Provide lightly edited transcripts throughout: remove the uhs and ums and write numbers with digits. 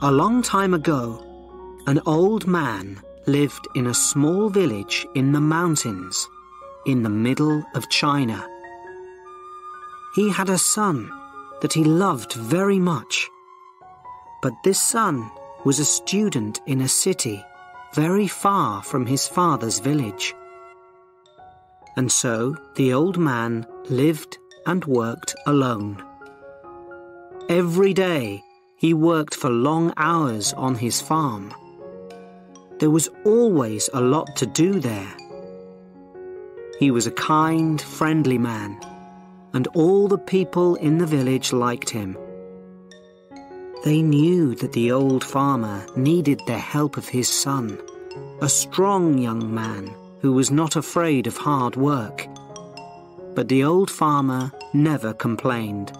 A long time ago, an old man lived in a small village in the mountains, in the middle of China. He had a son that he loved very much, but this son was a student in a city very far from his father's village. And so the old man lived and worked alone. Every day he worked for long hours on his farm. There was always a lot to do there. He was a kind, friendly man, and all the people in the village liked him. They knew that the old farmer needed the help of his son, a strong young man who was not afraid of hard work. But the old farmer never complained.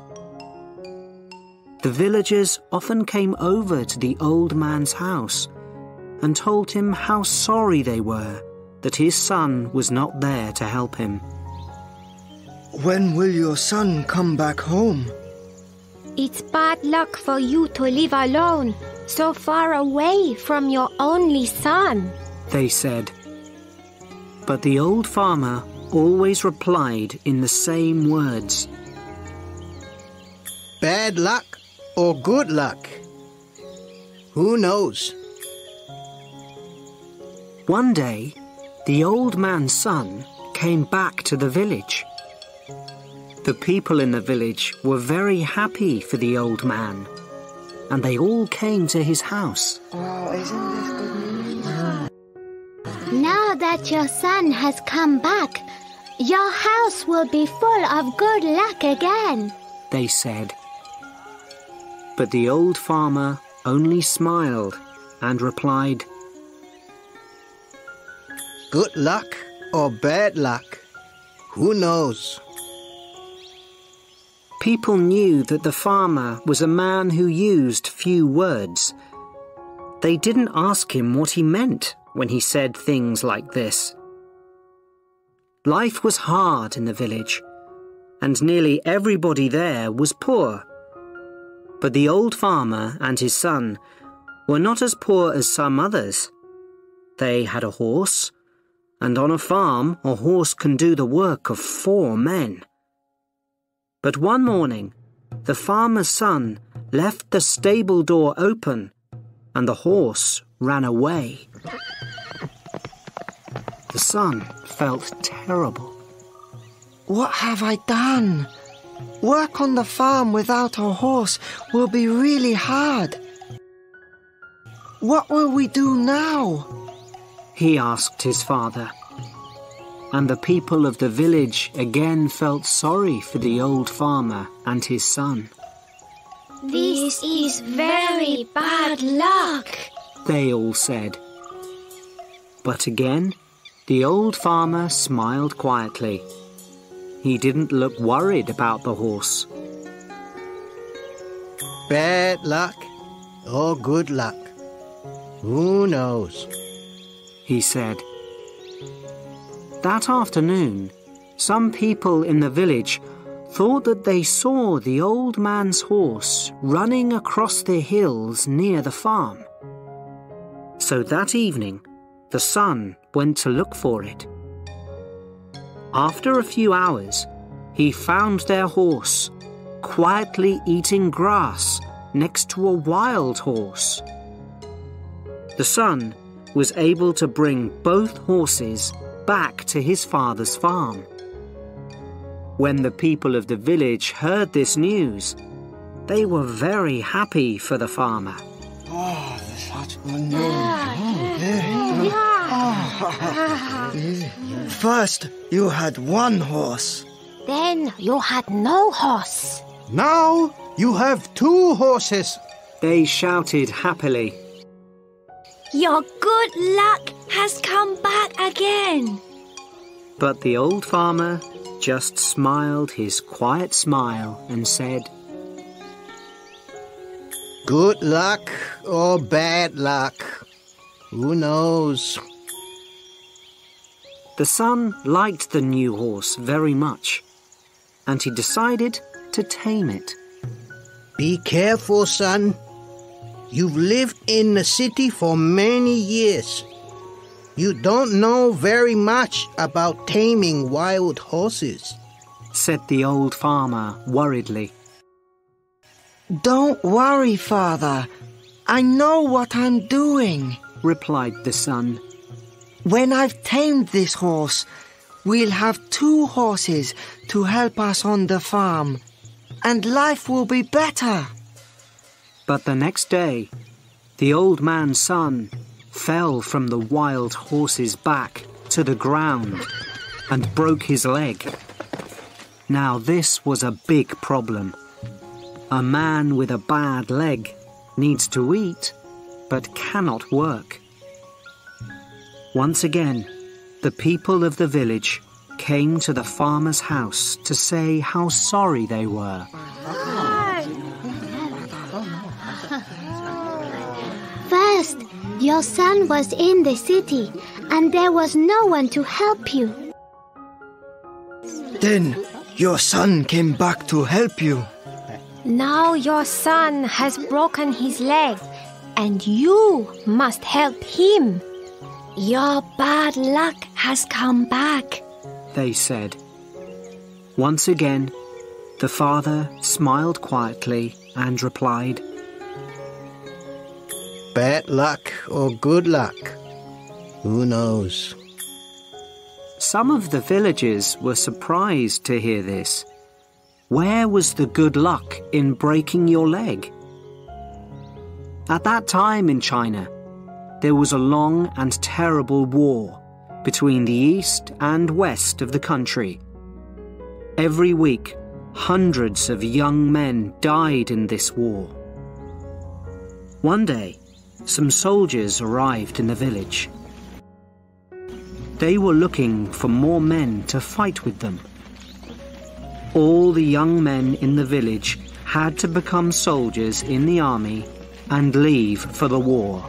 The villagers often came over to the old man's house and told him how sorry they were that his son was not there to help him. When will your son come back home? It's bad luck for you to live alone, so far away from your only son, they said. But the old farmer always replied in the same words. Bad luck or good luck? Who knows? One day, the old man's son came back to the village. The people in the village were very happy for the old man, and they all came to his house. Oh, isn't this good news? Now that your son has come back, your house will be full of good luck again, they said. But the old farmer only smiled and replied, Good luck or bad luck? Who knows? People knew that the farmer was a man who used few words. They didn't ask him what he meant when he said things like this. Life was hard in the village, and nearly everybody there was poor. But the old farmer and his son were not as poor as some others. They had a horse, and on a farm a horse can do the work of 4 men. But one morning, the farmer's son left the stable door open, and the horse ran away. The son felt terrible. What have I done? Work on the farm without a horse will be really hard. What will we do now? He asked his father. And the people of the village again felt sorry for the old farmer and his son. This is very bad luck, they all said. But again, the old farmer smiled quietly. He didn't look worried about the horse. Bad luck or good luck? Who knows? He said. That afternoon, some people in the village thought that they saw the old man's horse running across the hills near the farm. So that evening, the son went to look for it. After a few hours, he found their horse quietly eating grass next to a wild horse. The son was able to bring both horses back to his father's farm. When the people of the village heard this news, they were very happy for the farmer. Oh, such good news. First, you had one horse. Then you had no horse. Now you have 2 horses. They shouted happily. Your good luck has come back again. But the old farmer just smiled his quiet smile and said, Good luck or bad luck? Who knows? The son liked the new horse very much, and he decided to tame it. Be careful, son. You've lived in the city for many years. You don't know very much about taming wild horses, said the old farmer worriedly. Don't worry, Father. I know what I'm doing, replied the son. When I've tamed this horse, we'll have 2 horses to help us on the farm, and life will be better. But the next day, the old man's son fell from the wild horse's back to the ground and broke his leg. Now this was a big problem. A man with a bad leg needs to eat, but cannot work. Once again, the people of the village came to the farmer's house to say how sorry they were. First, your son was in the city, and there was no one to help you. Then your son came back to help you. Now your son has broken his leg, and you must help him. Your bad luck has come back, they said. Once again, the father smiled quietly and replied, Bad luck or good luck? Who knows? Some of the villagers were surprised to hear this. Where was the good luck in breaking your leg? At that time in China, there was a long and terrible war between the east and west of the country. Every week, hundreds of young men died in this war. One day, some soldiers arrived in the village. They were looking for more men to fight with them. All the young men in the village had to become soldiers in the army and leave for the war.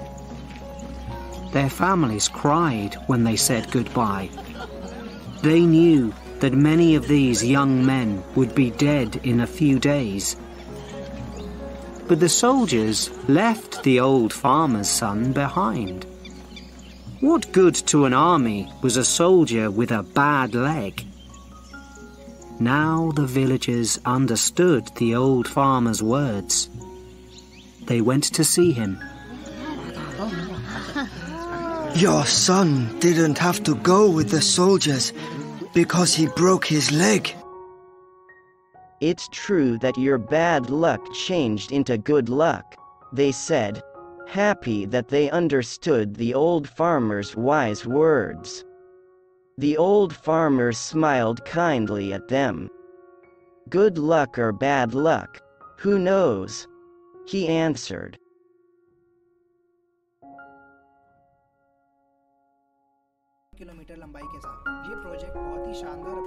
Their families cried when they said goodbye. They knew that many of these young men would be dead in a few days. But the soldiers left the old farmer's son behind. What good to an army was a soldier with a bad leg? Now the villagers understood the old farmer's words. They went to see him. Your son didn't have to go with the soldiers because he broke his leg. It's true that your bad luck changed into good luck, they said, happy that they understood the old farmer's wise words. The old farmer smiled kindly at them. Good luck or bad luck, who knows? He answered. Kilometre लंबाई के साथ ये project बहुत ही शानदार